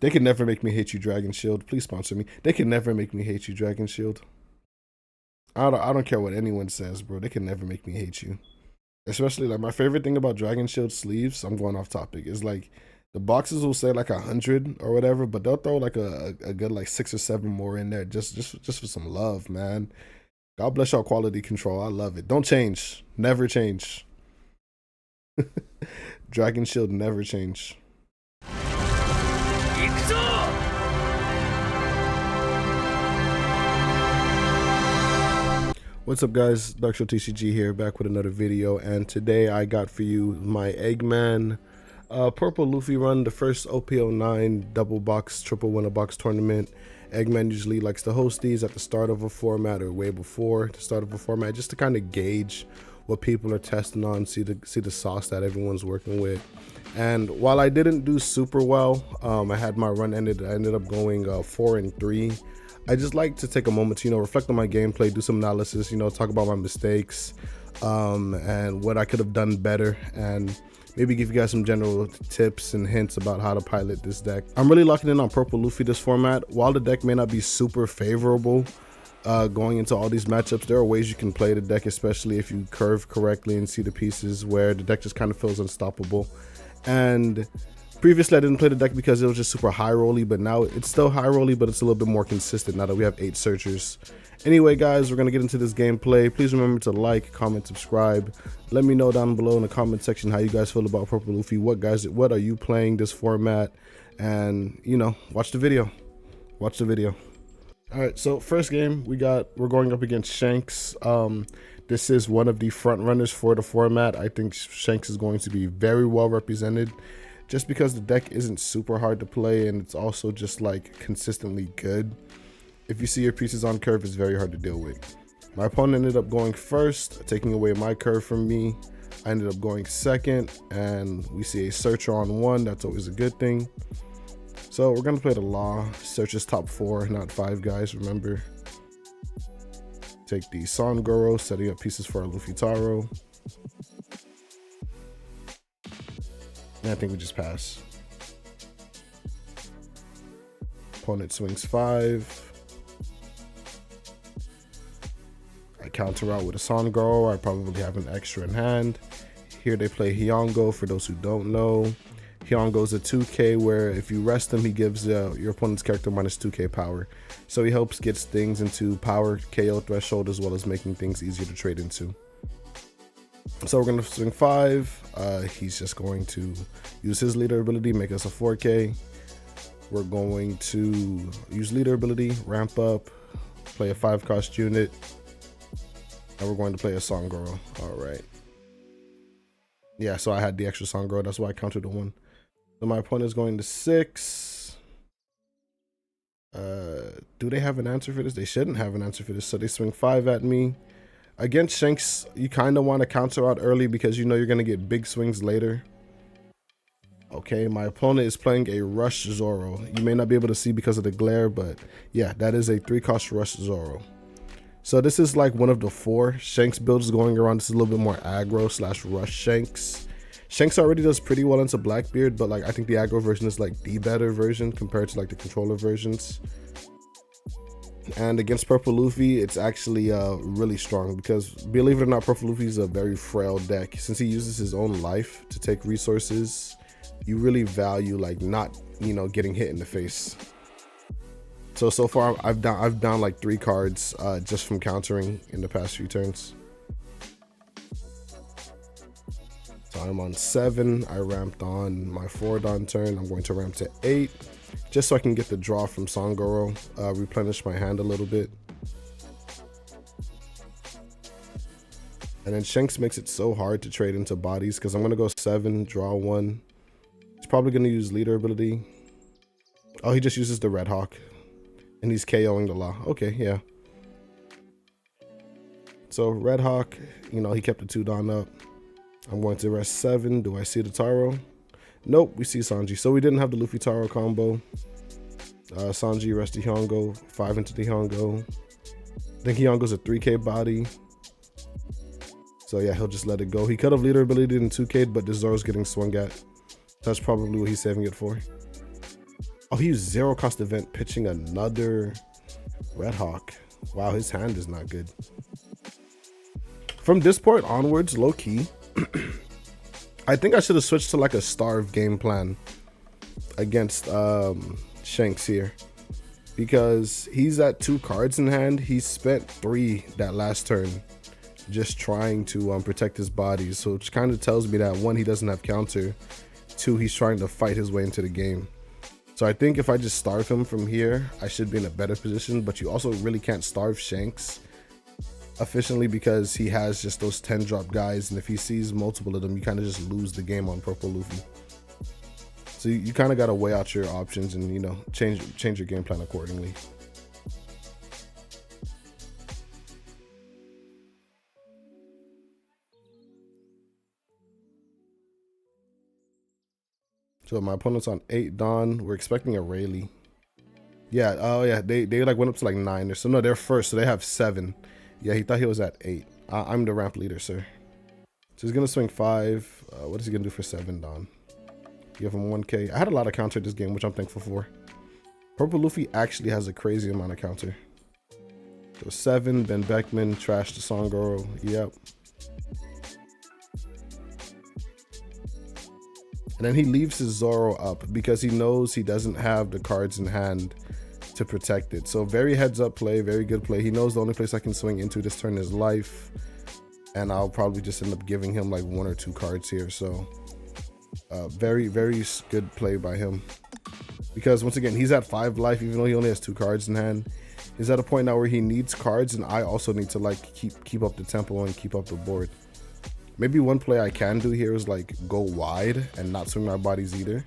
They can never make me hate you, Dragon Shield. Please sponsor me. They can never make me hate you, Dragon Shield. I don't care what anyone says, bro. They can never make me hate you. Especially like my favorite thing about Dragon Shield sleeves, I'm going off topic, is like the boxes will say like 100 or whatever, but they'll throw like a good like 6 or 7 more in there just for some love, man. God bless y'all quality control. I love it. Don't change. Never change. Dragon Shield never change. What's up, guys? Dark Show TCG here, back with another video, and today I got for you my Eggman Purple Luffy run, the first OP09 double box, triple winner box tournament. Eggman usually likes to host these at the start of a format or way before the start of a format, just to kind of gauge what people are testing on, see the sauce that everyone's working with. And while I didn't do super well, I had my run ended. I ended up going 4-3. I just like to take a moment to, reflect on my gameplay, do some analysis, talk about my mistakes, and what I could have done better, and maybe give you guys some general tips and hints about how to pilot this deck. I'm really locking in on Purple Luffy this format. While the deck may not be super favorable going into all these matchups, there are ways you can play the deck, especially if you curve correctly and see the pieces where the deck just kind of feels unstoppable. And previously, I didn't play the deck because it was just super high rolly, but now it's still high rolly, but it's a little bit more consistent now that we have 8 searchers. Anyway, guys, we're going to get into this gameplay. Please remember to like, comment, subscribe. Let me know down below in the comment section how you guys feel about Purple Luffy. What are you playing this format? And, watch the video. Watch the video. All right, so first game we're going up against Shanks. This is one of the front runners for the format. I think Shanks is going to be very well represented, just because the deck isn't super hard to play and it's also just like consistently good. If you see your pieces on curve, it's very hard to deal with. My opponent ended up going first, taking away my curve from me. I ended up going second, and we see a searcher on 1. That's always a good thing. So we're gonna play the law. Searches top 4, not 5 guys, remember. Take the Sangoro, setting up pieces for our Luffy Taro. And I think we just pass. Opponent swings 5. I counter out with a Sangoro. I probably have an extra in hand. Here they play Hyongo. For those who don't know, Hyongo's a 2K where if you rest him, he gives your opponent's character minus 2K power. So he helps get things into power KO threshold, as well as making things easier to trade into. So we're going to swing 5. He's just going to use his leader ability, make us a 4K. We're going to use leader ability, ramp up, play a 5-cost unit, and we're going to play a Sangoro. All right. Yeah, so I had the extra Sangoro. That's why I counted the 1. So my opponent is going to 6. Do they have an answer for this? They shouldn't have an answer for this. So they swing 5 at me. Against Shanks, you kind of want to counter out early because you're going to get big swings later. Okay, my opponent is playing a Rush Zoro. You may not be able to see because of the glare, but yeah, that is a 3-cost Rush Zoro. So this is like one of the 4 Shanks builds going around. This is a little bit more aggro / rush Shanks. Shanks already does pretty well into Blackbeard, but like I think the aggro version is like the better version compared to like the controller versions. And against Purple Luffy, it's actually really strong because, believe it or not, Purple Luffy is a very frail deck. Since he uses his own life to take resources, you really value like not getting hit in the face. So far I've down like 3 cards just from countering in the past few turns. So I'm on 7. I ramped on my 4-don turn. I'm going to ramp to 8 just so I can get the draw from Sangoro, replenish my hand a little bit. And then Shanks makes it so hard to trade into bodies because I'm going to go 7, draw 1. He's probably going to use leader ability. Oh, he just uses the Red Hawk. And he's KOing the law. Okay, yeah. So Red Hawk, he kept the 2-don up. I'm going to rest 7. Do I see the Taro? Nope, we see Sanji. So we didn't have the Luffy Taro combo. Sanji rest the Hyongo, 5 into the Hyongo. I think Hyongo's a 3K body. So yeah, he'll just let it go. He could have leader ability in 2K, but the Zoro's getting swung at. That's probably what he's saving it for. Oh, he used 0 cost event, pitching another Red Hawk. Wow, his hand is not good. From this point onwards, low key, I think I should have switched to like a starve game plan against Shanks here, because he's at 2 cards in hand. He spent 3 that last turn just trying to protect his body. So it kind of tells me that 1, he doesn't have counter, 2, he's trying to fight his way into the game. So I think if I just starve him from here, I should be in a better position. But you also really can't starve Shanks efficiently because he has just those 10 drop guys, and if he sees multiple of them, you kind of just lose the game on Purple Luffy. So you kind of got to weigh out your options and, you know, change your game plan accordingly. So my opponent's on 8 Dawn. We're expecting a Rayleigh. Yeah, oh yeah, they like went up to like 9 or so. No, they're first, so they have 7. Yeah, he thought he was at 8. I'm the ramp leader, sir. So he's gonna swing 5. What is he gonna do for 7 Dawn? Give him 1k. I had a lot of counter this game, which I'm thankful for. Purple Luffy actually has a crazy amount of counter. So 7, Ben Beckman, trash the Songoro. Yep. And then he leaves his Zoro up because he knows he doesn't have the cards in hand to protect it. So very heads up play, very good play. He knows the only place I can swing into this turn is life. And I'll probably just end up giving him like 1 or 2 cards here. So very, very good play by him. Because once again, he's at 5 life, even though he only has 2 cards in hand. He's at a point now where he needs cards, and I also need to like keep up the tempo and keep up the board. Maybe one play I can do here is like go wide and not swing my bodies either.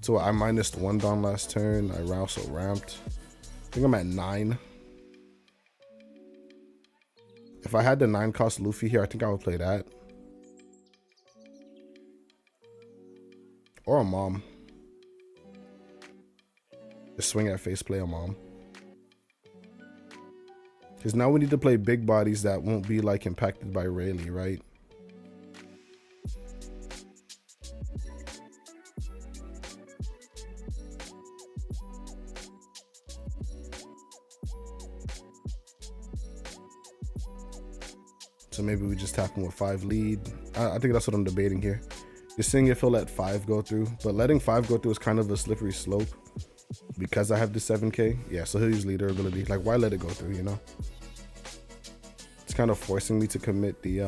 So I minused 1 Dawn last turn. I also ramped. I think I'm at 9. If I had the 9 cost Luffy here, I think I would play that. Or a Mom. Just swing at face, play a Mom. Because now we need to play big bodies that won't be like impacted by Rayleigh, right? So maybe we just tap him with 5 lead. I think that's what I'm debating here. Just seeing if he'll let 5 go through. But letting 5 go through is kind of a slippery slope because I have the 7k. Yeah, so he'll use leader ability. Like, why let it go through, you know? It's kind of forcing me to commit the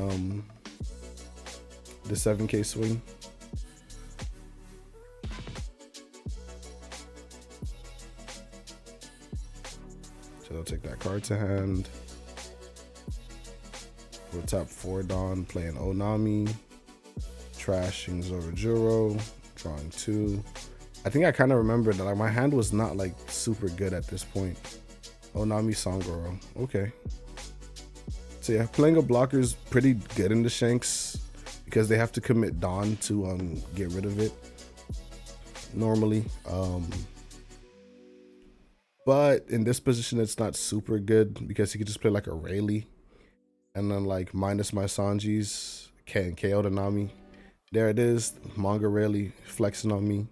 7k swing. So I'll take that card to hand. We'll tap 4 Dawn, playing Onami, trashing Zorojuro, drawing 2. I think I kind of remember that like my hand was not like super good at this point. Onami Songoro, okay. So yeah, playing a blocker is pretty good in the Shanks because they have to commit Dawn to get rid of it normally. But in this position, it's not super good because he could just play like a Rayleigh and then like minus my Sanjis, can KO the Nami. There it is, Manga Rayleigh flexing on me.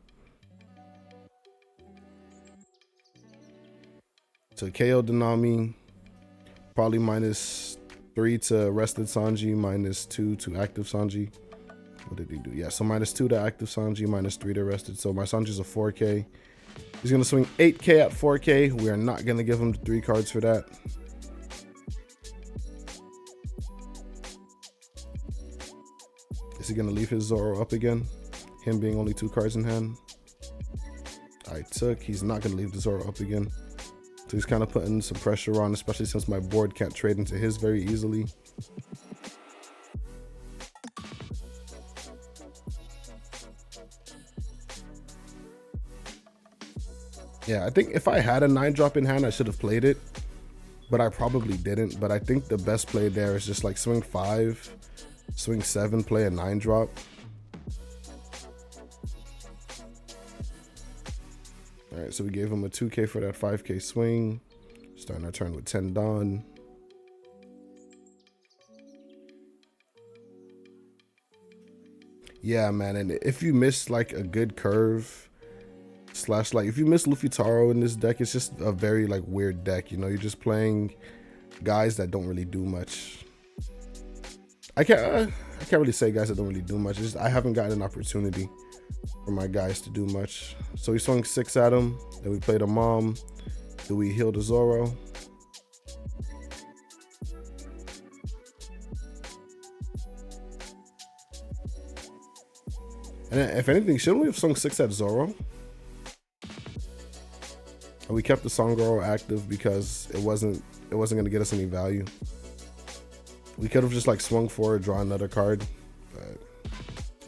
So KO the Nami, probably minus 3 to rested Sanji, minus 2 to active Sanji. What did he do? Yeah, so minus 2 to active Sanji, minus 3 to rested. So my Sanji's a 4k. He's gonna swing 8k at 4k. We are not gonna give him the 3 cards for that. Is he gonna leave his Zoro up again? Him being only 2 cards in hand. I took. He's not gonna leave the Zoro up again. So he's kind of putting some pressure on, especially since my board can't trade into his very easily. Yeah, I think if I had a 9 drop in hand, I should have played it, but I probably didn't. But I think the best play there is just like swing 5, swing 7, play a 9 drop. All right, so we gave him a 2k for that 5k swing. Starting our turn with 10 Dawn. Yeah, man. And if you miss like a good curve slash, like if you miss Luffy Taro in this deck, it's just a very like weird deck. You know, you're just playing guys that don't really do much. I can't really say guys that don't really do much. It's just I haven't gotten an opportunity for my guys to do much. So we swung 6 at him. Then we played a mom. Then we healed a Zoro. And if anything, shouldn't we have swung 6 at Zoro? And we kept the Songoro active because it wasn't gonna get us any value. We could have just like swung forward, draw another card, but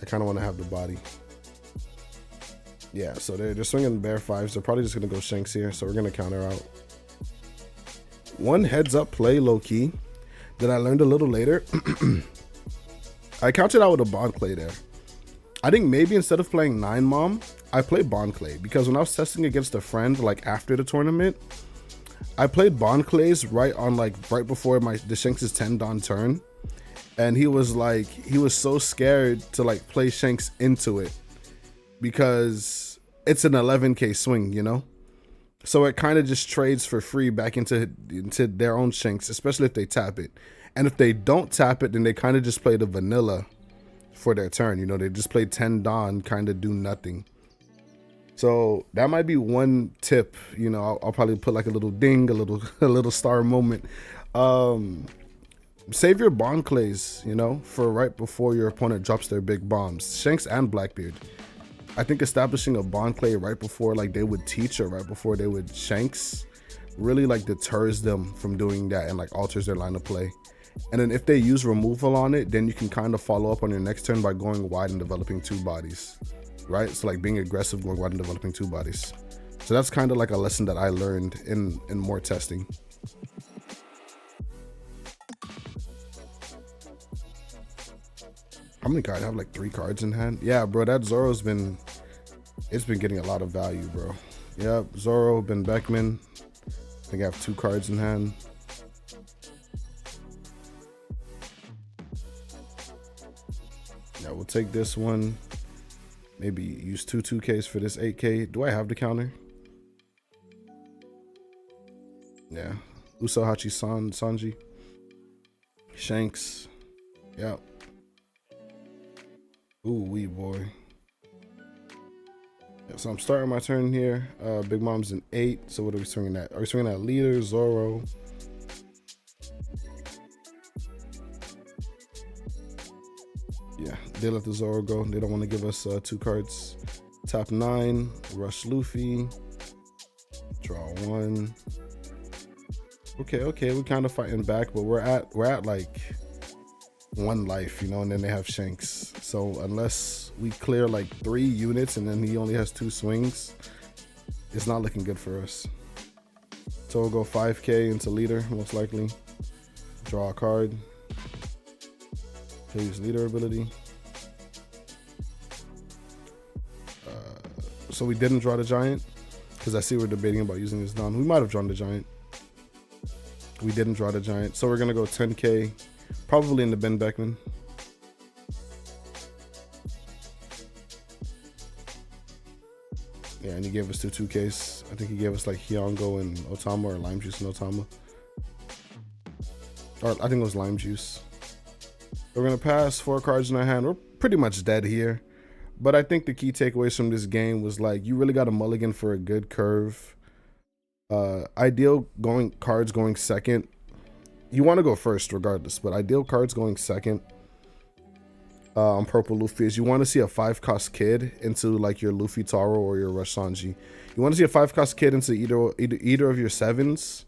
I kind of want to have the body. Yeah, so they're swinging bear 5s. They're probably just gonna go Shanks here, so we're gonna counter out. One heads up play low key that I learned a little later. I countered out with a Bond Clay there. I think maybe instead of playing 9 Mom, I played Bond Clay because when I was testing against a friend like after the tournament, I played Bond Clays right before the Shanks' 10 Dawn turn, and he was so scared to like play Shanks into it because it's an 11k swing, you know. So it kind of just trades for free back into their own Shanks, especially if they tap it. And if they don't tap it, then they kind of just play the vanilla for their turn. You know, they just play 10 Dawn, kind of do nothing. So that might be one tip. You know, I'll probably put like a little ding, a little star moment. Save your Bond Clays, you know, for right before your opponent drops their big bombs. Shanks and Blackbeard. I think establishing a Bond Clay right before like they would teach or right before they would Shanks really like deters them from doing that and like alters their line of play. And then if they use removal on it, then you can kind of follow up on your next turn by going wide and developing 2 bodies, right? So like being aggressive, going wide and developing 2 bodies. So that's kind of like a lesson that I learned in more testing. How many cards? I have like 3 cards in hand. Yeah, bro, that Zoro's been getting a lot of value, bro. Yep, Zoro, Ben Beckman. I think I have 2 cards in hand. Yeah, we'll take this one. Maybe use 2Ks for this 8K. Do I have the counter? Yeah. Usohachi Sanji. Shanks. Yep. Ooh, wee boy. Yeah, so I'm starting my turn here. Big Mom's an 8. So what are we swinging at? Are we swinging at Leader, Zoro? Yeah, they let the Zoro go. They don't want to give us 2 cards. Top 9, rush Luffy. Draw 1. Okay, we're kind of fighting back, but we're at like 1 life, you know, and then they have Shanks. So unless we clear like 3 units and then he only has 2 swings, it's not looking good for us. So we'll go 5K into Leader, most likely. Draw a card. He'll use Leader ability. So we didn't draw the Giant, because I see we're debating about using this Dawn. We might have drawn the Giant. We didn't draw the Giant. So we're going to go 10K, probably in the Ben Beckman. Yeah, and he gave us 2 2Ks. I think he gave us like Hyongo and Otama, or Lime Juice and Otama. Or I think it was Lime Juice. We're going to pass 4 cards in our hand. We're pretty much dead here. But I think the key takeaways from this game was like, you really got a mulligan for a good curve. Ideal cards going second. You want to go first regardless, but ideal cards going second on Purple Luffy is you want to see a 5-cost kid into like your Luffy Taro or your Rush Sanji. You want to see a 5-cost kid into either of your 7s,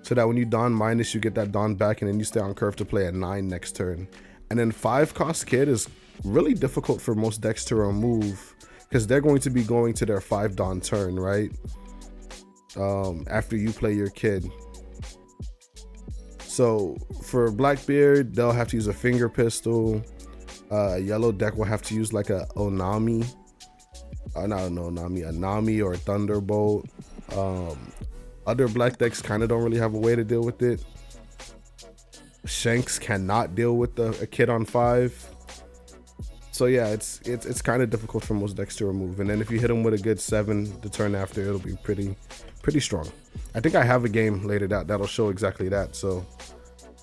so that when you Dawn minus, you get that Dawn back and then you stay on curve to play a 9 next turn. And then 5-cost kid is really difficult for most decks to remove because they're going to be going to their 5 Dawn turn, right? After you play your kid. So for Blackbeard, they'll have to use a finger pistol. Yellow deck will have to use like a Onami. Not an Onami, a Nami or a Thunderbolt. Other black decks kind of don't really have a way to deal with it. Shanks cannot deal with a kid on 5. So yeah, it's kind of difficult for most decks to remove. And then if you hit them with a good 7 the turn after, it'll be pretty strong. I think I have a game later that'll show exactly that. So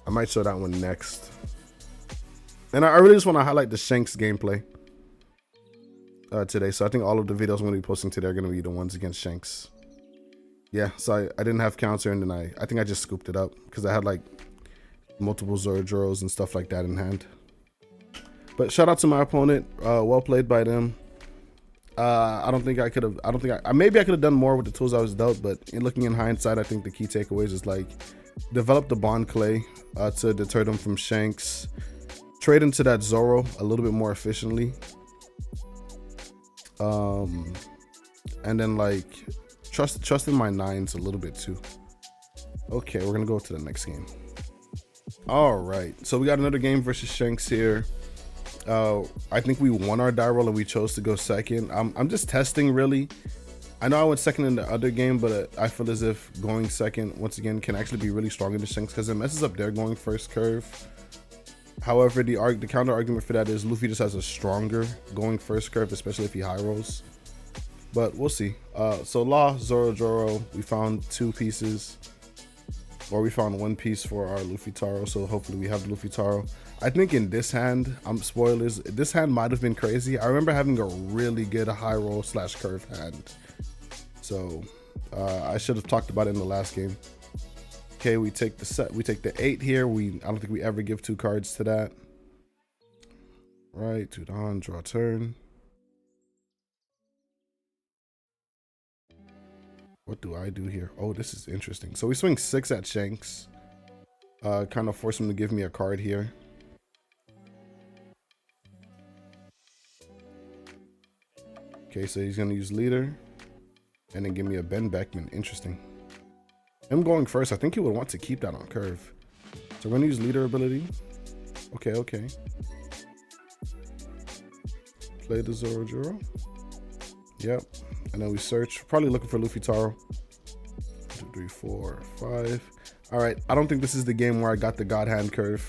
I might show that one next. And I really just want to highlight the Shanks gameplay today. So I think all of the videos I'm going to be posting today are going to be the ones against Shanks. Yeah, so I didn't have counter, and then I think I just scooped it up because I had like multiple Zorojoros and stuff like that in hand. But shout out to my opponent. Well played by them. I don't think I could have. Maybe I could have done more with the tools I was dealt. But looking in hindsight, I think the key takeaways is like develop the bond clay to deter them from Shanks. Trade into that Zoro a little bit more efficiently. And then like trust in my 9s a little bit too. Okay, we're gonna go to the next game. All right, so we got another game versus Shanks here. I think we won our die roll and we chose to go second. I'm just testing really. I know I went second in the other game, but I feel as if going second once again can actually be really strong in the Shanks because it messes up their going first curve. However, the counter argument for that is Luffy just has a stronger going first curve, especially if he high rolls. But we'll see. So Law, Zoro, we found 2 pieces. Or we found 1 piece for our Luffy Taro, so hopefully we have the Luffy Taro. I think in this hand, spoilers, this hand might have been crazy. I remember having a really good high roll / curve hand. So I should have talked about it in the last game. Okay, we take the 8 here. I don't think we ever give 2 cards to that. Right, 2 down, draw turn. What do I do here? Oh, this is interesting. So we swing 6 at Shanks. Kind of force him to give me a card here. Okay, so he's gonna use leader and then give me a Ben Beckman. Interesting. Him going first, I think he would want to keep that on curve. So we're gonna use leader ability. Okay. Play the Zoro. Yep. And then we search, probably looking for Luffy Taro. 2, 3, 4, 5. All right, I don't think this is the game where I got the God Hand curve.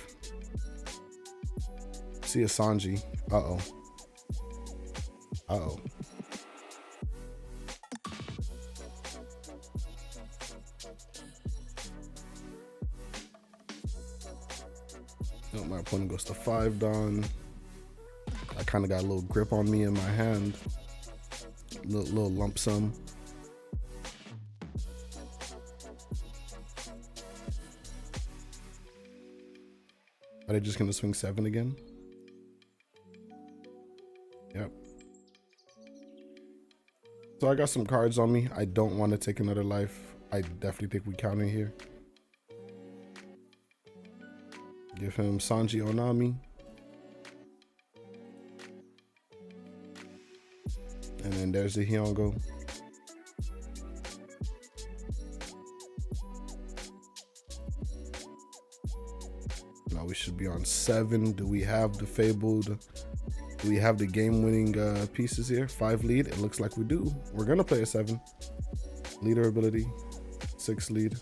See a Sanji. Uh-oh. Oh, my opponent goes to 5 down. I kind of got a little grip on me in my hand. Little lump sum. Are they just gonna swing 7 again? Yep. So I got some cards on me. I don't want to take another life. I definitely think we counter here. Give him Sanji Onami. And then there's the Hyongo. Now we should be on 7. Do we have the fabled? Do we have the game-winning pieces here? 5 lead. It looks like we do. We're gonna play a 7. Leader ability. 6 lead.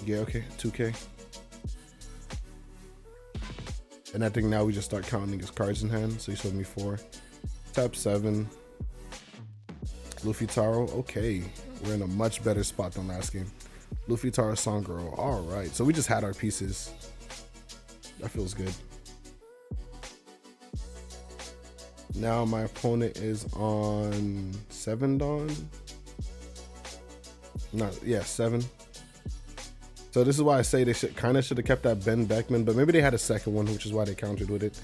Yeah, okay, 2K. And I think now we just start counting his cards in hand. So he showed me 4. Tap 7. Luffy Taro, okay. We're in a much better spot than last game. Luffy Taro Sangoro, all right. So we just had our pieces. That feels good. Now my opponent is on 7 Dawn. No, yeah, 7. So this is why I say they should have kept that Ben Beckman, but maybe they had a second one, which is why they countered with it.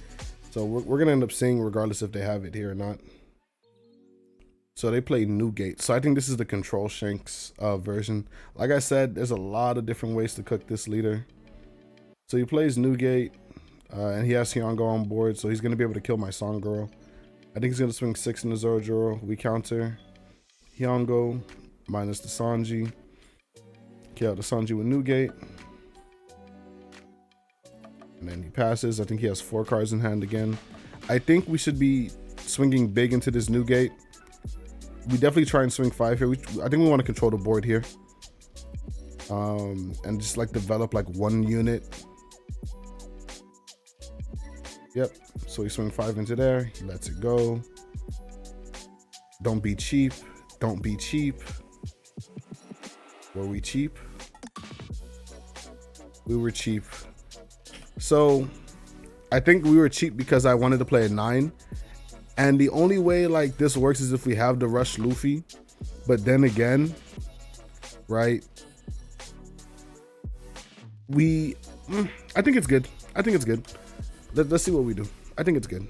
So we're gonna end up seeing regardless if they have it here or not. So they play Newgate. So I think this is the Control Shanks version. Like I said, there's a lot of different ways to cook this leader. So he plays Newgate, and he has Hyongo on board, so he's gonna be able to kill my Sangoro. I think he's gonna swing 6 in the Zorojouro. We counter Hyongo minus the Sanji. Kill out the Sanji with Newgate. And then he passes. I think he has 4 cards in hand again. I think we should be swinging big into this Newgate. We definitely try and swing 5 here. I think we want to control the board here. and just like develop like one unit. Yep. So we swing 5 into there. He lets it go. Don't be cheap. Don't be cheap. Were we cheap? We were cheap. So I think we were cheap because I wanted to play a 9. And the only way like this works is if we have the rush Luffy. But then again, right? I think it's good. I think it's good. Let's see what we do. I think it's good.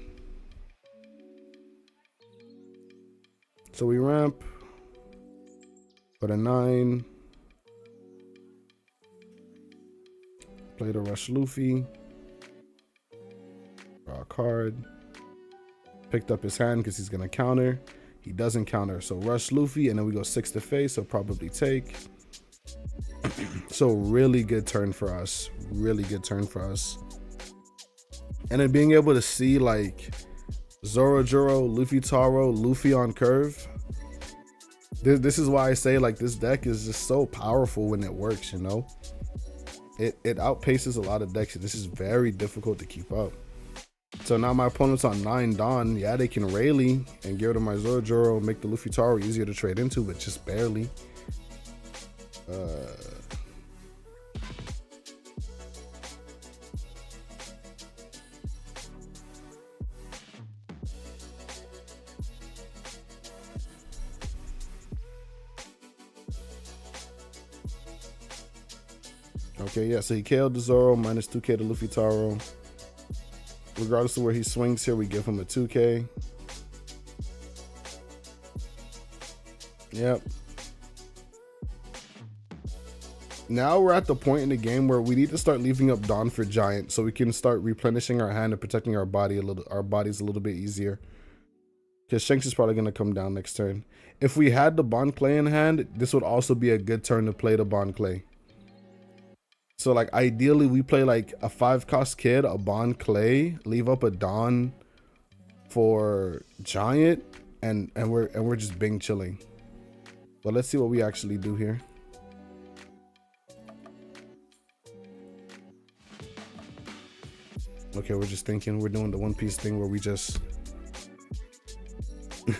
So we ramp. Put a 9. Play the rush Luffy. Draw a card. Picked up his hand because he's gonna counter. He doesn't counter. So rush Luffy, and then we go 6 to face, so probably take. So really good turn for us. Really good turn for us. And then being able to see like Zorojuro, Luffy Taro, Luffy on curve. This is why I say like this deck is just so powerful when it works, you know? It outpaces a lot of decks. This is very difficult to keep up. So now my opponent's on 9 Dawn. Yeah, they can Rayleigh and get rid of my Zorojuro, make the Luffy Taro easier to trade into, but just barely. Okay, yeah, so he KO'd the Zoro, minus 2k to Luffy Taro. Regardless of where he swings here, we give him a 2k. Yep. Now we're at the point in the game where we need to start leaving up Dawn for Giant so we can start replenishing our hand and protecting our bodies a little bit easier. Because Shanks is probably going to come down next turn. If we had the Bond Clay in hand, this would also be a good turn to play the Bond Clay. So like ideally we play like a 5-cost kid, a Bond Clay, leave up a Dawn for Giant, and we're just bing chilling. But let's see what we actually do here. Okay, we're just thinking we're doing the One Piece thing where we just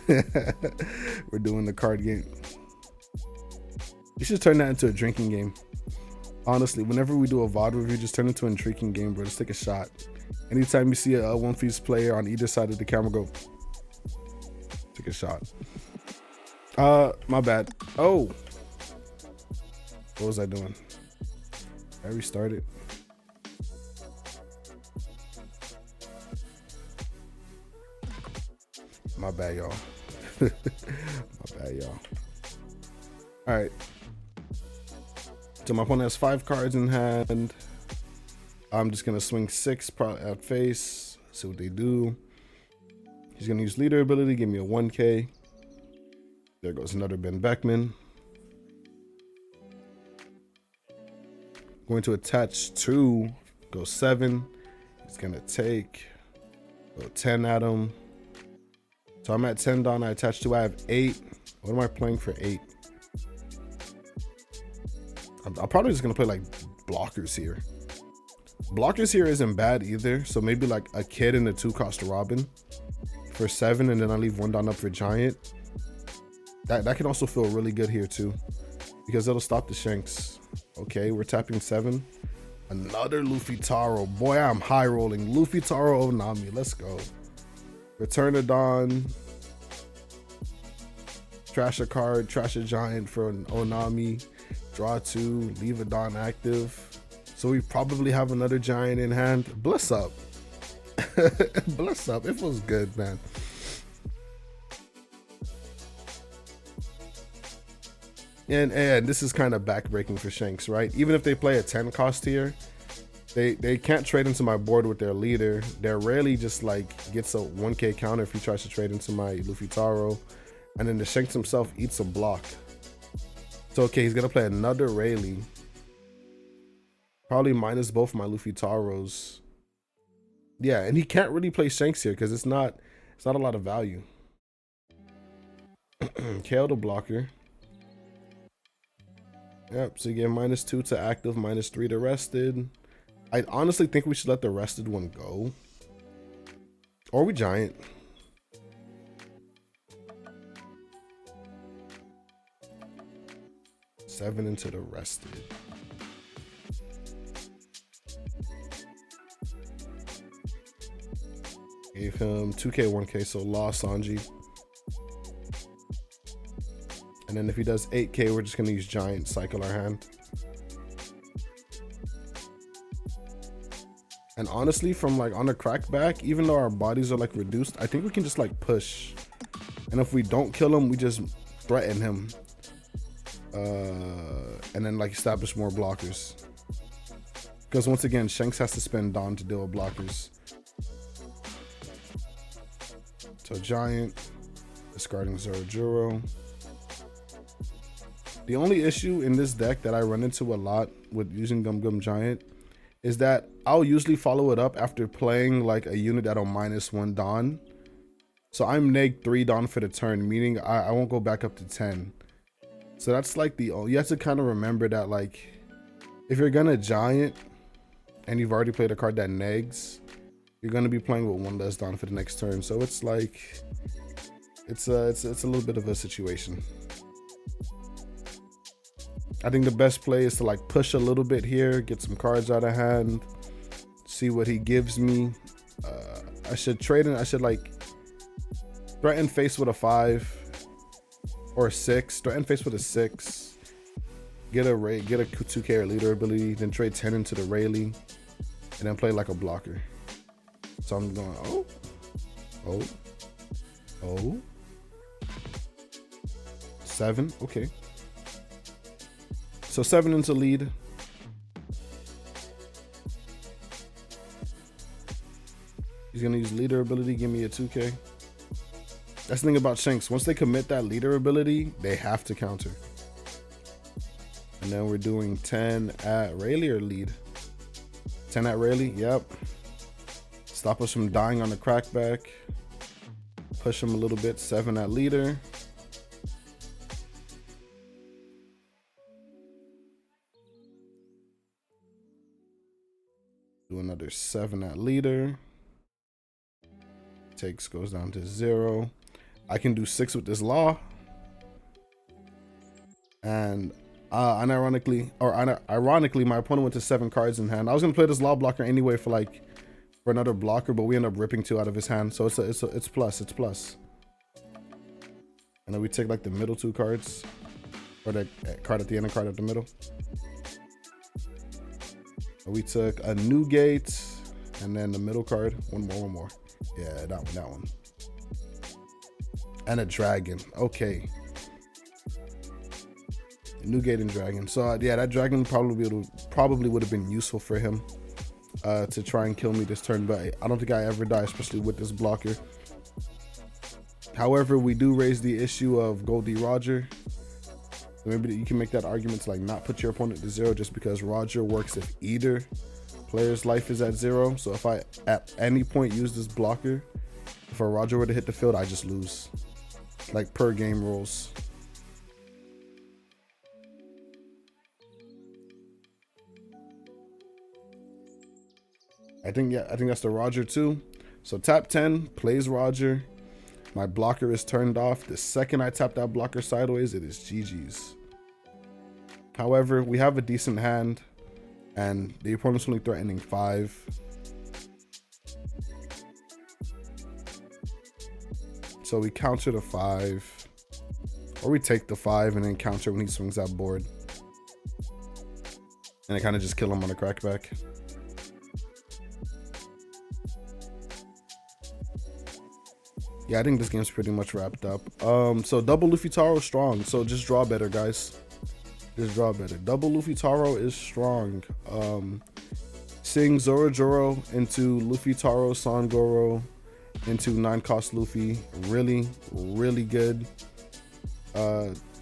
we're doing the card game. You should turn that into a drinking game. Honestly, whenever we do a VOD review, just turn it into an intriguing game, bro. Just take a shot. Anytime you see a One Piece player on either side of the camera, go take a shot. My bad. Oh, what was I doing? I restarted. My bad, y'all. My bad, y'all. All right. So my opponent has 5 cards in hand. I'm just gonna swing 6 at face. See what they do. He's gonna use leader ability, give me a 1k. There goes another Ben Beckman. Going to attach 2, go 7. He's gonna take, go 10 at him. So I'm at 10 Dawn, I attach 2, I have 8. What am I playing for 8? I'm probably just gonna play like blockers here. Blockers here isn't bad either. So maybe like a kid and a 2-cost Robin for 7, and then I leave 1 Dawn up for Giant. That can also feel really good here too, because it'll stop the Shanks. Okay, we're tapping 7. Another Luffy Taro. Boy, I'm high rolling. Luffy Taro Onami. Let's go. Return a Dawn. Trash a card. Trash a Giant for an Onami. Draw 2, leave a Dawn active. So we probably have another Giant in hand. Bless up. Bless up. It feels good, man. And this is kind of backbreaking for Shanks, right? Even if they play a 10 cost here, they can't trade into my board with their leader. They're rarely just like gets a 1k counter if he tries to trade into my Luffy Taro. And then the Shanks himself eats a block. So, okay, he's going to play another Rayleigh. Probably minus both my Luffy Taros. Yeah, and he can't really play Shanks here because it's not a lot of value. KO the blocker. Yep, so you get -2 to active, -3 to rested. I honestly think we should let the rested one go. Or we giant. Seven into the rested. Gave him 2K, 1K, so lost Sanji. And then if he does 8K, we're just gonna use giant, cycle our hand. And honestly, from like on a crackback, even though our bodies are like reduced, I think we can just like push. And if we don't kill him, we just threaten him. And then like establish more blockers. Because once again, Shanks has to spend Dawn to deal with blockers. So giant, discarding Zoro. The only issue in this deck that I run into a lot with using Gum Giant is that I'll usually follow it up after playing like a unit that'll -1 Dawn. So I'm -3 Dawn for the turn, meaning I won't go back up to 10. So that's like you have to kind of remember that like if you're gonna giant and you've already played a card that negs, you're gonna be playing with 1 less Dawn for the next turn. So it's like it's a little bit of a situation. I think the best play is to like push a little bit here, get some cards out of hand, see what he gives me. I should trade in. I should like threaten face with a 5 or a 6. Threaten face with a 6. Get a 2K or leader ability, then trade 10 into the Rayleigh, and then play like a blocker. So I'm going oh 7. Okay. So 7 into lead. He's gonna use leader ability, give me a 2K. That's the thing about Shanks. Once they commit that leader ability, they have to counter. And then we're doing 10 at Rayleigh or lead? 10 at Rayleigh, yep. Stop us from dying on the crackback. Push him a little bit, 7 at leader. Do another 7 at leader. Takes goes down to 0. I can do 6 with this law. And ironically, my opponent went to 7 cards in hand. I was gonna play this law blocker anyway for another blocker, but we end up ripping 2 out of his hand. So it's plus. And then we take like the middle 2 cards, or the card at the end and card at the middle. We took a new gate and then the middle card. One more. Yeah, that one. And a dragon. Okay. Newgate and dragon. So yeah, that dragon probably would have been useful for him to try and kill me this turn, but I don't think I ever die, especially with this blocker. However, we do raise the issue of Goldie Roger. Maybe you can make that argument to like not put your opponent to 0 just because Roger works if either player's life is at 0. So if I at any point use this blocker, if a Roger were to hit the field, I just lose. Like per game rules. I think that's the Roger too. So tap 10, plays Roger. My blocker is turned off. The second I tap that blocker sideways, it is GG's. However, we have a decent hand, and the opponent's only threatening 5. So we counter the 5, or we take the 5 and then counter when he swings that board. And I kind of just kill him on the crackback. Yeah, I think this game's pretty much wrapped up. So double Luffy Taro strong. So just draw better, guys. Just draw better. Double Luffy Taro is strong. Seeing Zoro into Luffy Taro Sangoro into 9-cost Luffy, really good.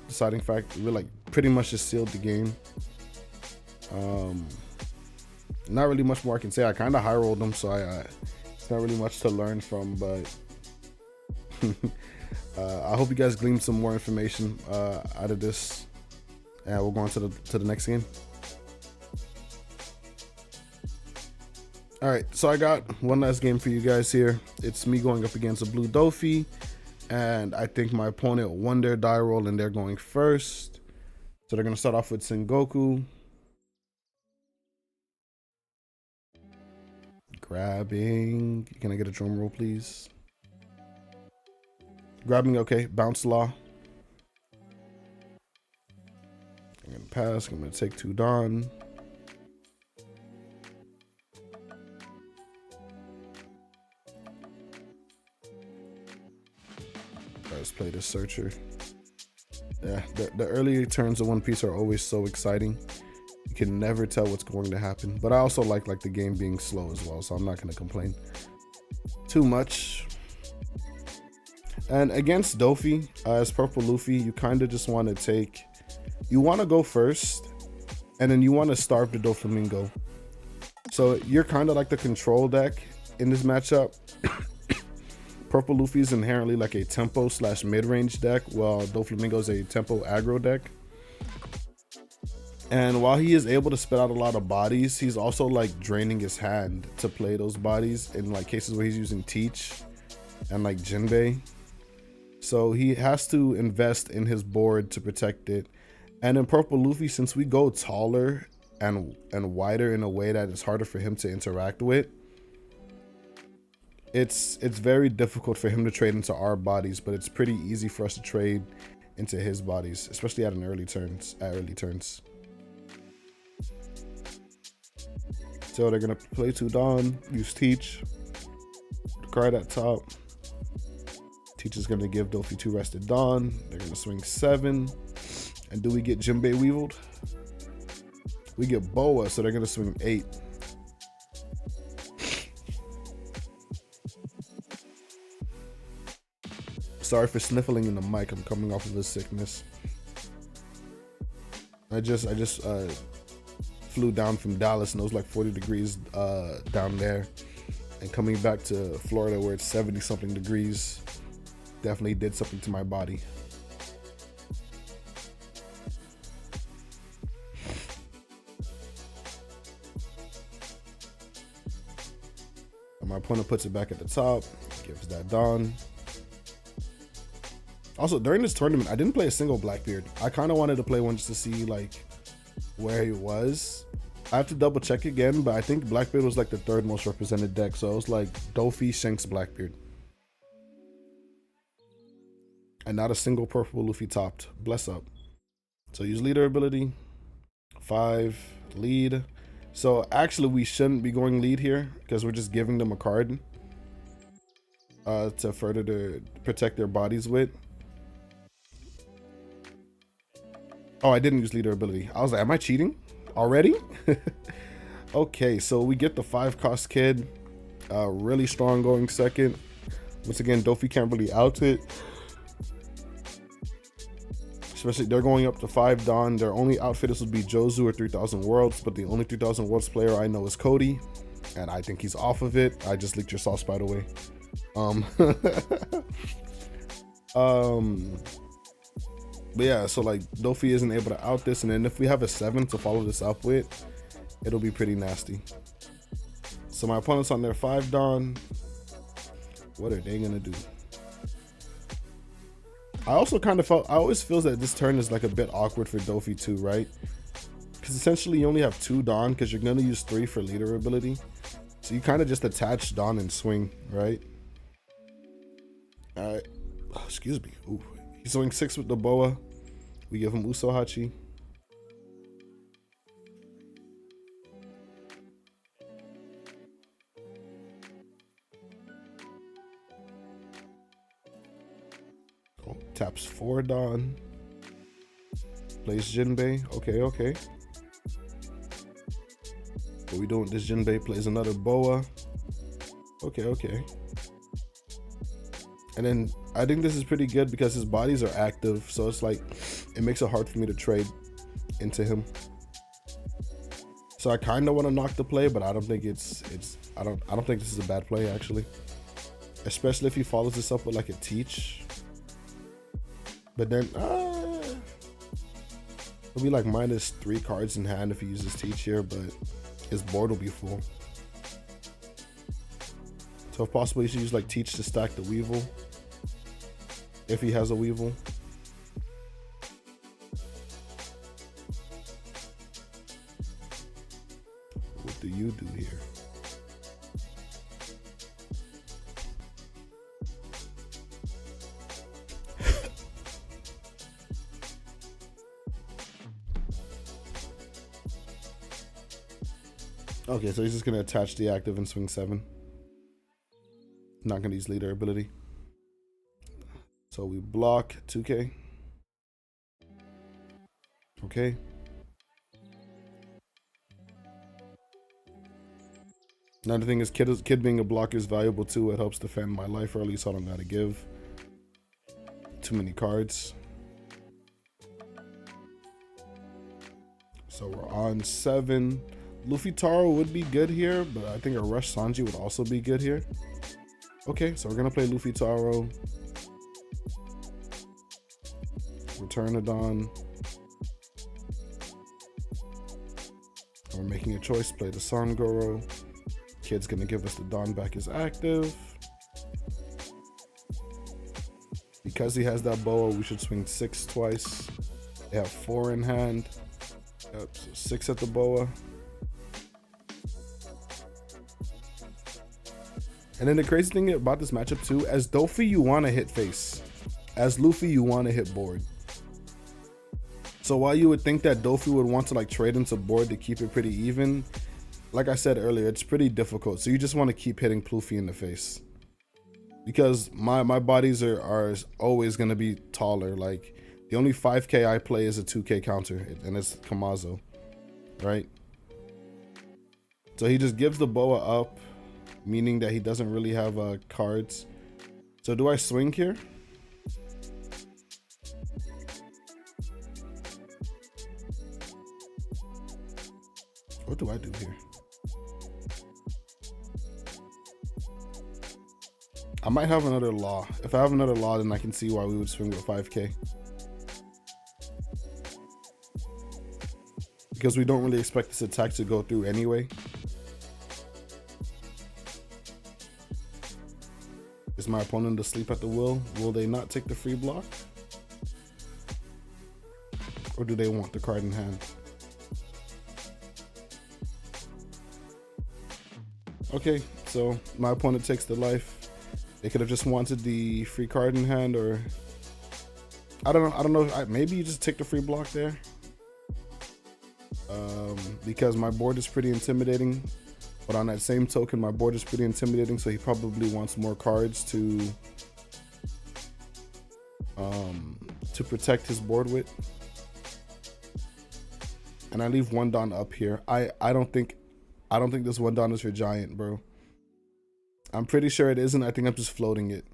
Deciding fact, we like pretty much just sealed the game. Not really much more I can say. I kind of high rolled them, so it's not really much to learn from, but I hope you guys gleaned some more information out of this. And we'll go on to the next game. All right, so I got one last game for you guys here. It's me going up against a blue Doffy, and I think my opponent won their die roll and they're going first. So they're gonna start off with Sengoku. Grabbing. Can I get a drum roll, please? Grabbing, okay. Bounce Law. I'm gonna pass. I'm gonna take 2 Dawn. Let's play the Searcher. Yeah, the early turns of One Piece are always so exciting. You can never tell what's going to happen. But I also like the game being slow as well, so I'm not gonna complain too much. And against Doffy, as Purple Luffy, you kind of just want to go first, and then you want to starve the Doflamingo. So you're kind of like the control deck in this matchup. Purple Luffy is inherently like a tempo / mid-range deck, while Doflamingo is a tempo aggro deck. And while he is able to spit out a lot of bodies, he's also like draining his hand to play those bodies in like cases where he's using Teach and like Jinbei. So he has to invest in his board to protect it. And in Purple Luffy, since we go taller and wider in a way that it's harder for him to interact with, it's very difficult for him to trade into our bodies, but it's pretty easy for us to trade into his bodies, especially at early turns. So they're gonna play 2 Dawn, use Teach, the card at top. Teach is gonna give Doffy 2 rested Dawn. They're gonna swing 7. And do we get Jinbei Weevilled? We get Boa, so they're gonna swing 8. Sorry for sniffling in the mic. I'm coming off of a sickness. I just flew down from Dallas and it was like 40 degrees down there. And coming back to Florida where it's 70 something degrees definitely did something to my body. And my opponent puts it back at the top, gives that Dawn. Also, during this tournament, I didn't play a single Blackbeard. I kind of wanted to play one just to see like where he was. I have to double check again, but I think Blackbeard was like the 3rd most represented deck. So it was like Doffy, Shanks, Blackbeard. And not a single Purple Luffy topped. Bless up. So use leader ability. 5, lead. So actually we shouldn't be going lead here because we're just giving them a card to further to protect their bodies with. Oh, I didn't use leader ability. I was like, am I cheating already? Okay, so we get the 5-cost kid. Really strong going second. Once again, Doffy can't really out it. Especially they're going up to 5 Dawn. Their only outfitters would be Jozu or 3000 Worlds, but the only 3000 Worlds player I know is Cody, and I think he's off of it. I just leaked your sauce, by the way. But yeah, so like Doffy isn't able to out this, and then if we have a 7 to follow this up with, it'll be pretty nasty. So my opponent's on their 5 Dawn. What are they gonna do? I also kind of I always feel that this turn is like a bit awkward for Doffy too, right? Because essentially you only have 2 Dawn because you're gonna use 3 for leader ability. So you kind of just attach Dawn and swing, right? All right. Oh, excuse me. Ooh. He's swing 6 with the Boa. We give him Usohachi. Oh, taps 4 Dawn. Plays Jinbei. Okay, okay. What we doing? This Jinbei plays another Boa. Okay, okay. And then I think this is pretty good because his bodies are active, so it's like it makes it hard for me to trade into him. So I kind of want to knock the play, but I don't think I don't think this is a bad play actually, especially if he follows this up with like a Teach. But then It'll be like -3 cards in hand if he uses Teach here, but his board will be full. So if possible, he should use like Teach to stack the Weevil, if he has a Weevil. What do you do here? Okay, so he's just gonna attach the active and swing 7. Not gonna use leader ability. So we block 2K. Okay. Another thing is kid being a blocker is valuable too. It helps defend my life early, so I don't gotta give too many cards. So we're on 7. Luffy Taro would be good here, but I think a Rush Sanji would also be good here. Okay, so we're gonna play Luffy Taro. Return a Dawn. We're making a choice, play the Sangoro. Kid's gonna give us the Dawn back as active. Because he has that Boa, we should swing 6 twice. They have 4 in hand. Yep, so 6 at the Boa. And then the crazy thing about this matchup too, as Doffy, you want to hit face. As Luffy, you want to hit board. So while you would think that Doffy would want to like trade into board to keep it pretty even, like I said earlier, it's pretty difficult. So you just want to keep hitting Luffy in the face. Because my bodies are always going to be taller. Like the only 5K I play is a 2K counter, and it's Kamazo, right? So he just gives the Boa up, meaning that he doesn't really have cards. So do I swing here? What do I do here? I might have another law. If I have another law, then I can see why we would swing with 5K. Because we don't really expect this attack to go through anyway. Is my opponent asleep at the wheel? Will they not take the free block? Or do they want the card in hand? Okay, so my opponent takes the life. They could have just wanted the free card in hand, or I don't know. Maybe you just take the free block there. Because my board is pretty intimidating. But on that same token, my board is pretty intimidating, so he probably wants more cards to protect his board with. And I leave 1 Dawn up here. I don't think this 1 Dawn is for Giant, bro. I'm pretty sure it isn't. I think I'm just floating it.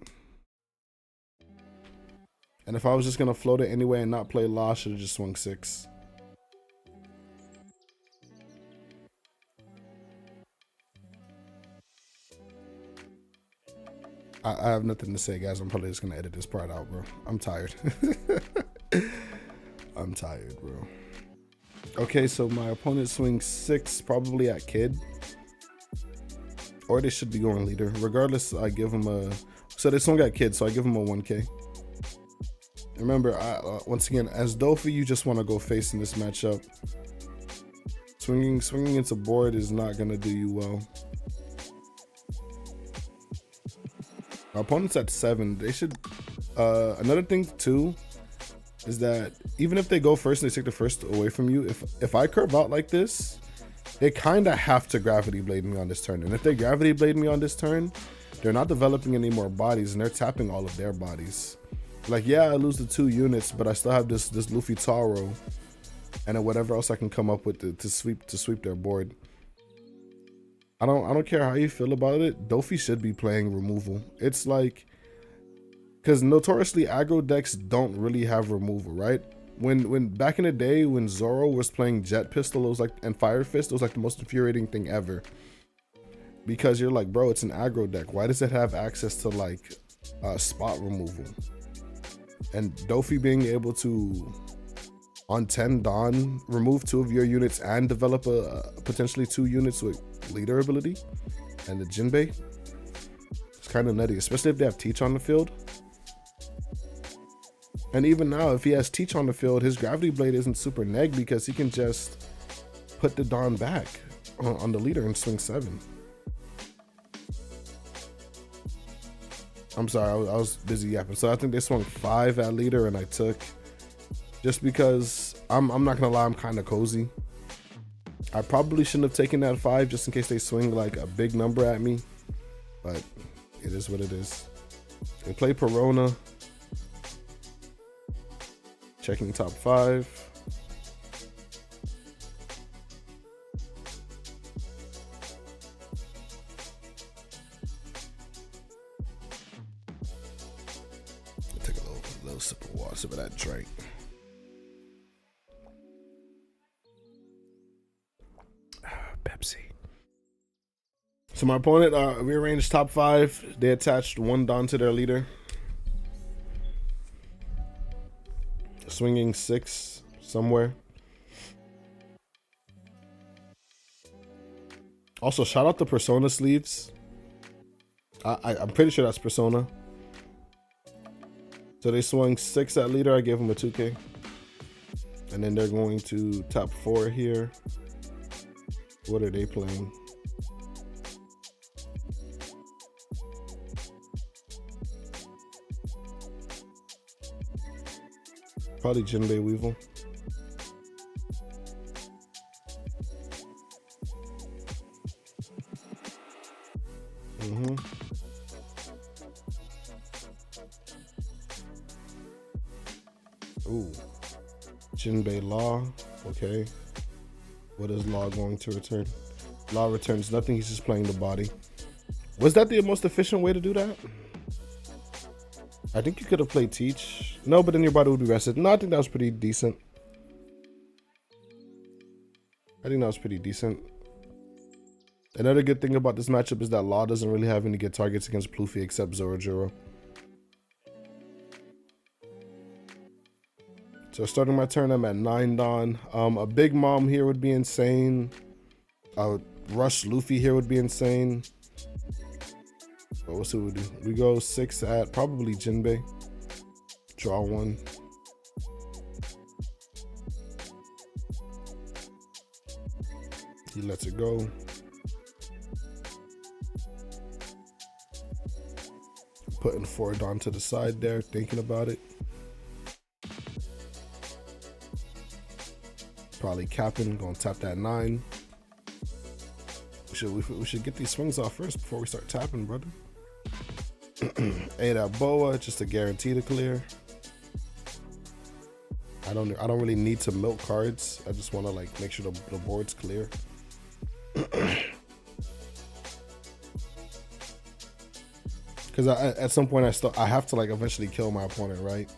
And if I was just gonna float it anyway and not play Law, I should have just swung 6. I have nothing to say, guys. I'm probably just gonna edit this part out, bro. I'm tired. I'm tired, bro. Okay, so my opponent swings 6, probably at Kid. Or they should be going leader. Regardless, I give him a... So they swung at Kid, so I give him a 1K. Remember, once again, as Doffy, you just want to go face in this matchup. Swinging into board is not going to do you well. My opponent's at 7. They should... another thing, too, is that even if they go first and they take the first away from you, if I curve out like this, they kind of have to Gravity Blade me on this turn. And if they Gravity Blade me on this turn, they're not developing any more bodies, and they're tapping all of their bodies. Like, yeah, I lose the 2 units, but I still have this Luffy Taro and then whatever else I can come up with to sweep their board. I don't care how you feel about it. Doffy should be playing removal. It's like, because notoriously aggro decks don't really have removal, right? When back in the day when Zoro was playing Jet Pistol, it was like, and Fire Fist, it was like the most infuriating thing ever. Because you're like, bro, it's an aggro deck. Why does it have access to like spot removal? And Doffy being able to On 10 Dawn, remove 2 of your units and develop a potentially 2 units with leader ability and the Jinbei. It's kind of nutty, especially if they have Teach on the field. And even now, if he has Teach on the field, his Gravity Blade isn't super neg because he can just put the Dawn back on the leader and swing 7. I'm sorry, I was busy yapping. So I think they swung 5 at leader and I took, just because I'm not gonna lie, I'm kind of cozy. I probably shouldn't have taken that 5 just in case they swing like a big number at me, but it is what it is. They play Perona. Checking top 5. Take a little sip of water, sip of that drink. Pepsi. So my opponent rearranged top 5. They attached 1 Dawn to their leader. Swinging 6 somewhere. Also, shout out the Persona sleeves. I'm pretty sure that's Persona. So they swung 6 at leader. I gave them a 2K. And then they're going to top 4 here. What are they playing? Probably Jinbei Weevil. Ooh. Jinbei Law. Okay. What is Law going to return? Law returns nothing. He's just playing the body. Was that the most efficient way to do that? I think you could have played Teach. No, but then your body would be rested. No, I think that was pretty decent. Another good thing about this matchup is that Law doesn't really have any good targets against Luffy except Zoro. So starting my turn, I'm at 9 Dawn. A Big Mom here would be insane. Rush Luffy here would be insane. But we'll see what we do. We go 6 at probably Jinbei. Draw 1. He lets it go. Putting 4 Dawn to the side there, thinking about it. Probably capping, gonna tap that 9. We should get these swings off first before we start tapping, brother. 8 at Boa, just to guarantee to clear. I don't really need to milk cards. I just want to like make sure the board's clear. Because at some point I have to like eventually kill my opponent, right?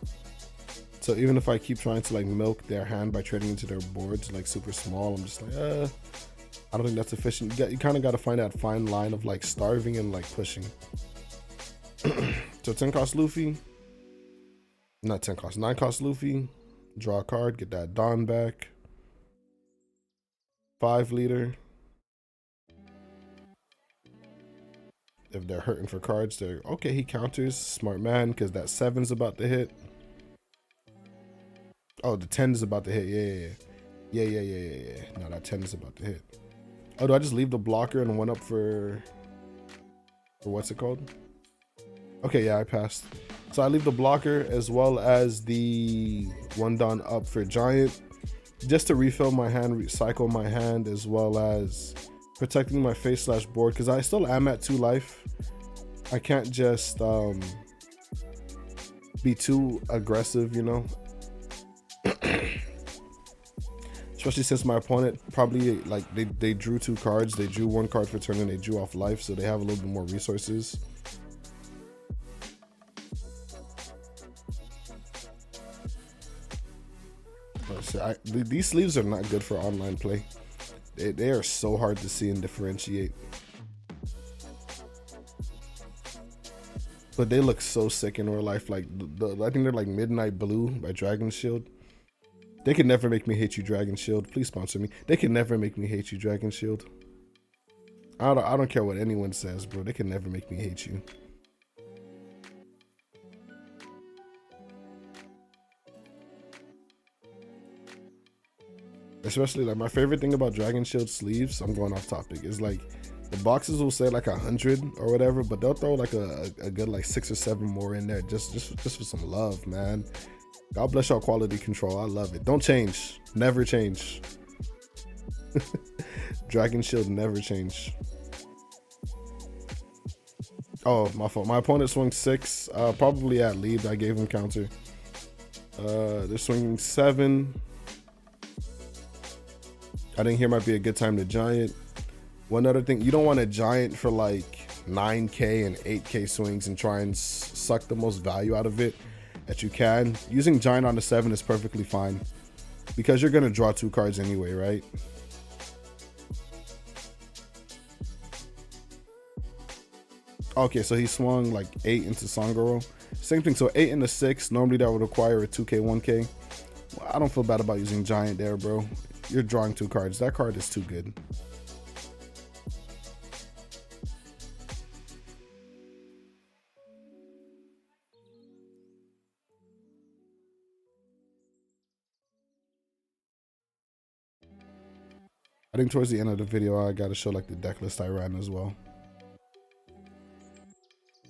So even if I keep trying to like milk their hand by trading into their boards like super small, I'm just like, I don't think that's efficient. You kind of got to find that fine line of like starving and like pushing. So 10 cost Luffy, not 10 cost, 9 cost Luffy. Draw a card, get that Dawn back. 5 leader. If they're hurting for cards, they're okay. He counters, smart man, because that 7's about to hit. Oh, the 10 is about to hit. Yeah. No, that 10 is about to hit. Oh, do I just leave the blocker and one up for what's it called? Okay, yeah, I passed. So I leave the blocker as well as the 1 Dawn up for Giant, just to refill my hand, recycle my hand, as well as protecting my face / board, because I still am at 2 life. I can't just be too aggressive, you know. Especially since my opponent probably like they drew 2 cards. They drew 1 card for turn and they drew off life, so they have a little bit more resources. These sleeves are not good for online play. They are so hard to see and differentiate. But they look so sick in real life. Like I think they're like Midnight Blue by Dragon Shield. They can never make me hate you, Dragon Shield. Please sponsor me. They can never make me hate you, Dragon Shield. I don't care what anyone says, bro. They can never make me hate you. Especially like my favorite thing about Dragon Shield sleeves, I'm going off topic, is like the boxes will say like 100 or whatever, but they'll throw like a good like 6 or 7 more in there just for some love, man. God bless y'all quality control. I love it. Don't change. Never change. Dragon Shield never change. Oh, my fault. My opponent swung 6. Probably at lead. I gave him counter. They're swinging 7. I think here might be a good time to giant. One other thing, you don't want to giant for like 9K and 8K swings and try and suck the most value out of it that you can. Using giant on the 7 is perfectly fine because you're going to draw 2 cards anyway, right? Okay, so he swung like 8 into Sangoro. Same thing, so 8 into 6. Normally that would require a 2K, 1K. Well, I don't feel bad about using giant there, bro. You're drawing 2 cards. That card is too good. I think towards the end of the video, I got to show like the deck list I ran as well.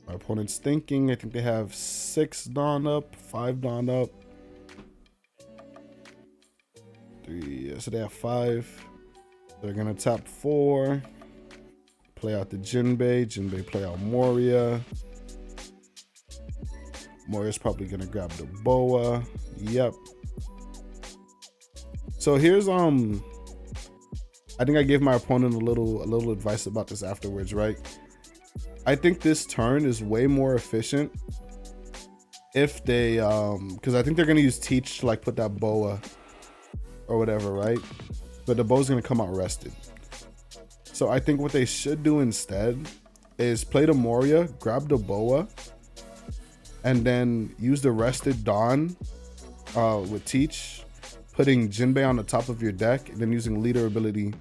My opponent's thinking. I think they have 6 Dawn up, 5 Dawn up. 3, so they have 5. They're gonna tap 4. Play out the Jinbei. Jinbei play out Moria. Moria's probably gonna grab the Boa. Yep. So here's I think I gave my opponent a little advice about this afterwards, right? I think this turn is way more efficient if they because I think they're gonna use Teach to like put that Boa or whatever, right? But the Boa's gonna come out rested. So I think what they should do instead is play the Moria, grab the Boa, and then use the rested Dawn with Teach, putting Jinbei on the top of your deck, and then using leader ability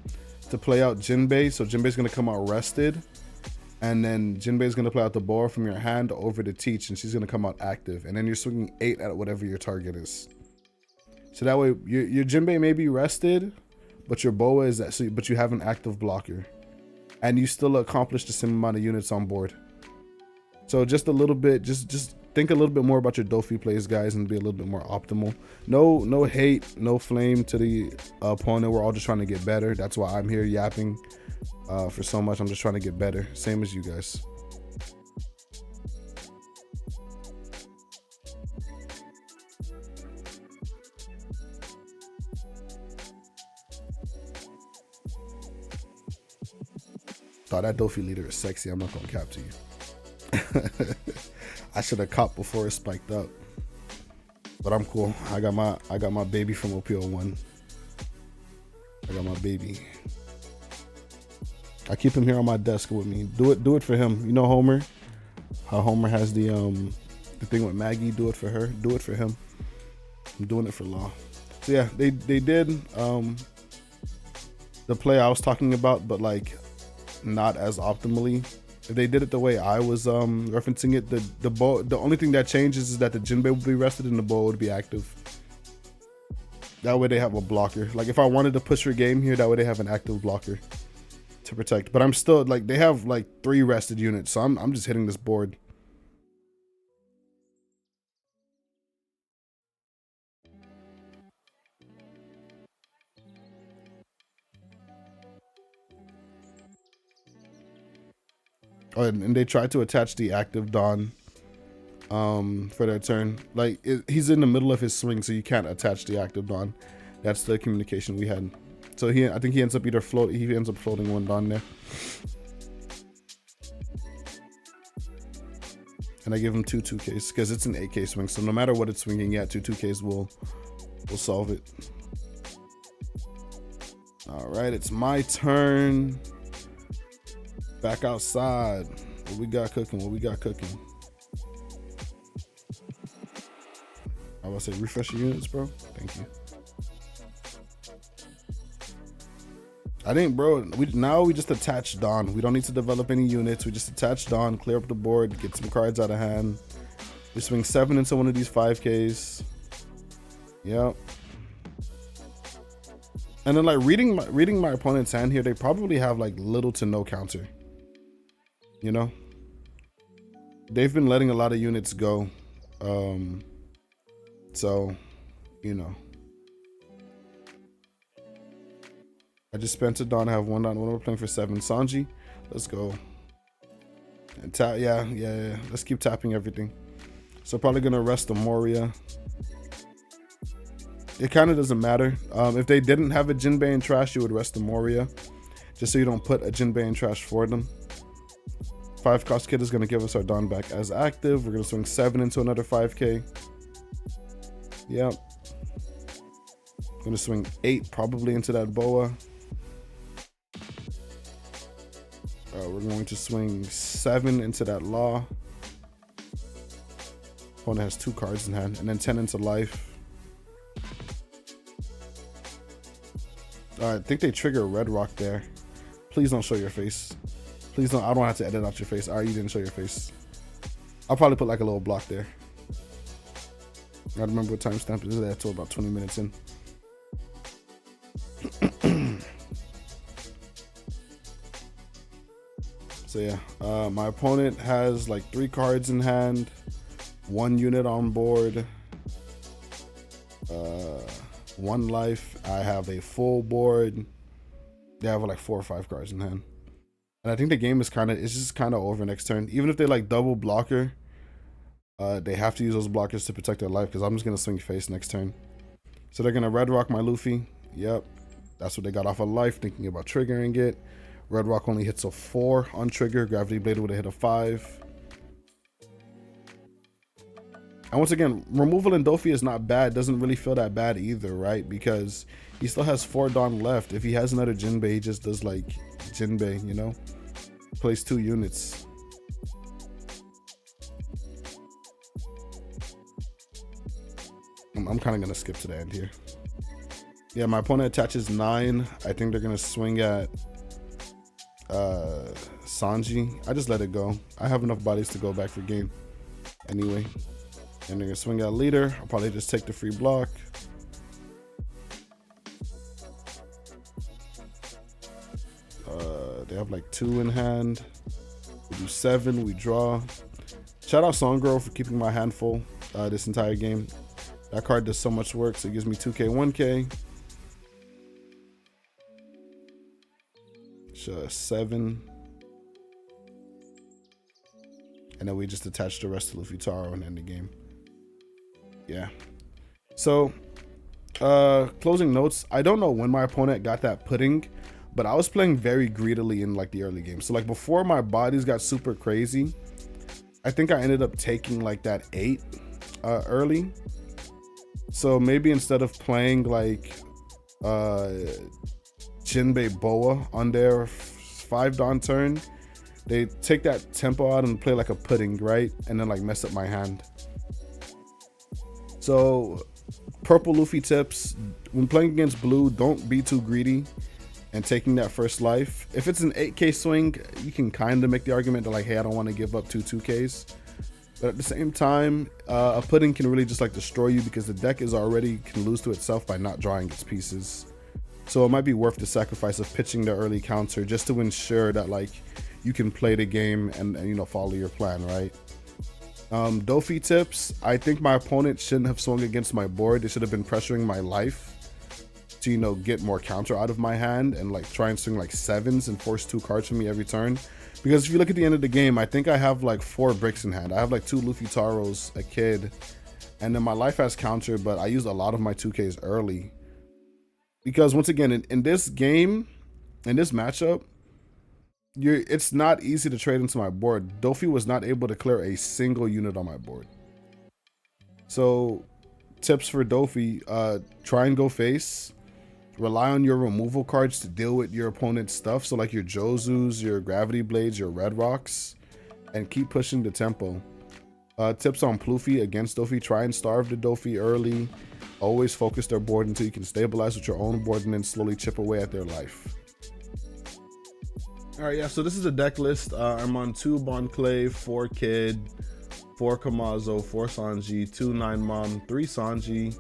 to play out Jinbei. So Jinbei's gonna come out rested, and then Jinbei's gonna play out the Boa from your hand over to Teach, and she's gonna come out active. And then you're swinging 8 at whatever your target is. So that way your Jinbei may be rested, but your Boa is that. So, but you have an active blocker, and you still accomplish the same amount of units on board. So just a little bit, just think a little bit more about your Doffy plays, guys, and be a little bit more optimal. No hate, no flame to the opponent. We're all just trying to get better. That's why I'm here yapping for so much. I'm just trying to get better, same as you guys. Thought that Doffy leader is sexy. I'm not gonna cap to you. I should have copped before it spiked up, but I'm cool. I got my baby from OP01. I got my baby. I keep him here on my desk with me. Do it for him. You know Homer? How Homer has the thing with Maggie. Do it for her. Do it for him. I'm doing it for Law. So yeah, they did the play I was talking about, but like not as optimally. If they did it the way I was referencing it, the only thing that changes is that the Jinbei would be rested and the Boa would be active. That way they have a blocker. Like if I wanted to push your game here, that way they have an active blocker to protect. But I'm still like, they have like 3 rested units, so I'm just hitting this board. Oh, and they tried to attach the active Dawn for their turn. Like he's in the middle of his swing, so you can't attach the active Dawn. That's the communication we had. So I think he ends up floating 1 Dawn there. And I give him 2 2Ks because it's an 8K swing. So no matter what it's swinging at, 2 2Ks will solve it. All right, it's my turn. Back outside. What we got cooking? What we got cooking? I was about to say refresh your units, bro. Thank you. I think, bro, we just attach Dawn. We don't need to develop any units. We just attach Dawn, clear up the board, get some cards out of hand. We swing 7 into one of these 5Ks. Yep. And then like reading my opponent's hand here, they probably have like little to no counter. You know? They've been letting a lot of units go. So, you know. I just spent a Dawn, I have 1 Dawn. We're playing for 7. Sanji, let's go. And tap, yeah. Let's keep tapping everything. So probably gonna rest the Moria. It kind of doesn't matter. If they didn't have a Jinbei in trash, you would rest the Moria, just so you don't put a Jinbei in trash for them. 5 cost kid is gonna give us our Dawn back as active. We're gonna swing 7 into another 5K. Yep. Gonna swing 8 probably into that Boa. We're going to swing 7 into that Law. Opponent has 2 cards in hand, and then 10 into life. I think they trigger Red Rock there. Please don't show your face. Please don't. I don't have to edit out your face. Alright, you didn't show your face. I'll probably put like a little block there. I remember what timestamp is there until about 20 minutes in. So yeah, my opponent has like 3 cards in hand, 1 unit on board, 1 life. I have a full board. They have like 4 or 5 cards in hand, and I think the game is just kind of over next turn. Even if they like double blocker, they have to use those blockers to protect their life, because I'm just gonna swing face next turn. So they're gonna Red Rock my Luffy. Yep, that's what they got off of life, thinking about triggering it. Red Rock only hits a 4 on trigger. Gravity Blade would have hit a 5. And once again, removal in Doffy is not bad. Doesn't really feel that bad either, right? Because he still has 4 Dawn left. If he has another Jinbei, he just does like Jinbei, you know? Plays 2 units. I'm kind of going to skip to the end here. Yeah, my opponent attaches 9. I think they're going to swing at Sanji. I just let it go. I have enough bodies to go back for game anyway. And they're gonna swing at leader. I'll probably just take the free block. They have like 2 in hand. We do 7, we draw. Shout out Song Girl for keeping my hand full this entire game. That card does so much work, so it gives me 2K, 1K. 7, and then we just attach the rest of Luffy Taro and end the game. Yeah. So closing notes, I don't know when my opponent got that pudding, but I was playing very greedily in like the early game. So like before my bodies got super crazy, I think I ended up taking like that 8 early. So maybe instead of playing like Jinbei Boa on their 5 Dawn turn, they take that tempo out and play like a pudding, right? And then like mess up my hand. So Purple Luffy tips: when playing against blue, don't be too greedy and taking that first life. If it's an 8K swing, you can kind of make the argument that like, hey, I don't want to give up 2Ks. But at the same time, a pudding can really just like destroy you, because the deck is already can lose to itself by not drawing its pieces. So it might be worth the sacrifice of pitching the early counter just to ensure that like you can play the game and you know, follow your plan, right? Doffy tips: I think my opponent shouldn't have swung against my board. They should have been pressuring my life to, you know, get more counter out of my hand and like try and swing like 7s and force 2 cards from me every turn. Because if you look at the end of the game, I think I have like 4 bricks in hand. I have like 2 Luffy Taros, a kid, and then my life has counter, but I used a lot of my 2Ks early. Because once again, in this game, in this matchup, it's not easy to trade into my board. Doffy was not able to clear a single unit on my board. So tips for Doffy: try and go face. Rely on your removal cards to deal with your opponent's stuff. So like your Jozus, your Gravity Blades, your Red Rocks, and keep pushing the tempo. Tips on Pluffy against Doffy: try and starve the Doffy early. Always focus their board until you can stabilize with your own board and then slowly chip away at their life. All right, yeah, so this is a deck list. I'm on 2 Bon Clay, 4 Kid, 4 Kamazo, 4 Sanji, 2 Nine Mom, 3 Sanji,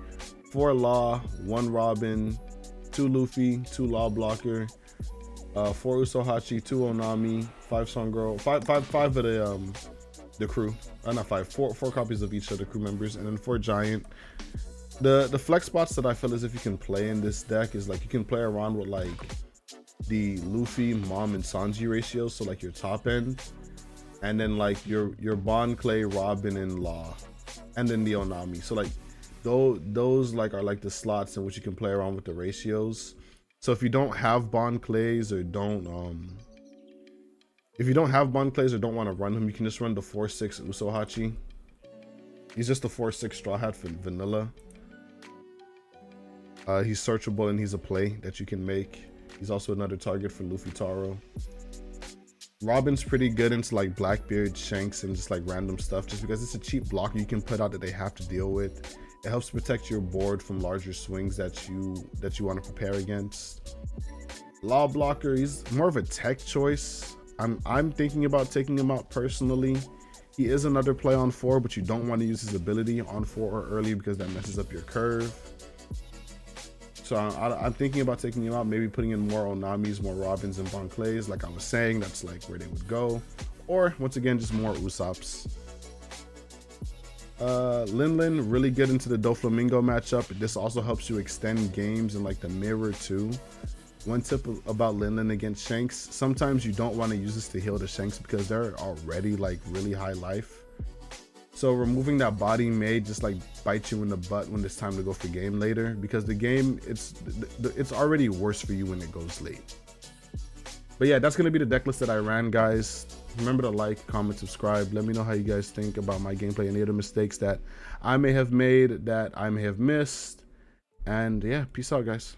4 Law, 1 Robin, 2 Luffy, 2 Law Blocker, 4 Usohachi, 2 Onami, 5 Sun Girl, 5 of the crew. Not 5, 4 copies of each of the crew members, and then 4 Giant. The flex spots that I feel as if you can play in this deck is like you can play around with like the Luffy, Mom, and Sanji ratios, so like your top end, and then like your Bon Clay, Robin, and Law, and then the Onami. So like those like are like the slots in which you can play around with the ratios. So if you don't have Bon Clays or don't want to run him, you can just run the 4/6 Usohachi. He's just a 4/6 Straw Hat for vanilla. He's searchable and he's a play that you can make. He's also another target for Luffy Taro. Robin's pretty good into like Blackbeard, Shanks, and just like random stuff, just because it's a cheap blocker you can put out that they have to deal with. It helps protect your board from larger swings that you want to prepare against. Law Blocker, he's more of a tech choice. I'm thinking about taking him out personally. He is another play on 4, but you don't want to use his ability on 4 or early because that messes up your curve. So I'm thinking about taking him out, maybe putting in more Onamis, more Robins, and Bon Clays. Like I was saying, that's like where they would go. Or once again, just more Usops. Lin really good into the Doflamingo matchup. This also helps you extend games in like the mirror too. One tip about Lin against Shanks, sometimes you don't want to use this to heal the Shanks because they're already like really high life. So removing that body may just like bite you in the butt when it's time to go for game later, because the game, it's already worse for you when it goes late. But yeah, that's going to be the deck list that I ran, guys. Remember to like, comment, subscribe. Let me know how you guys think about my gameplay, any other mistakes that I may have made, that I may have missed. And yeah, peace out, guys.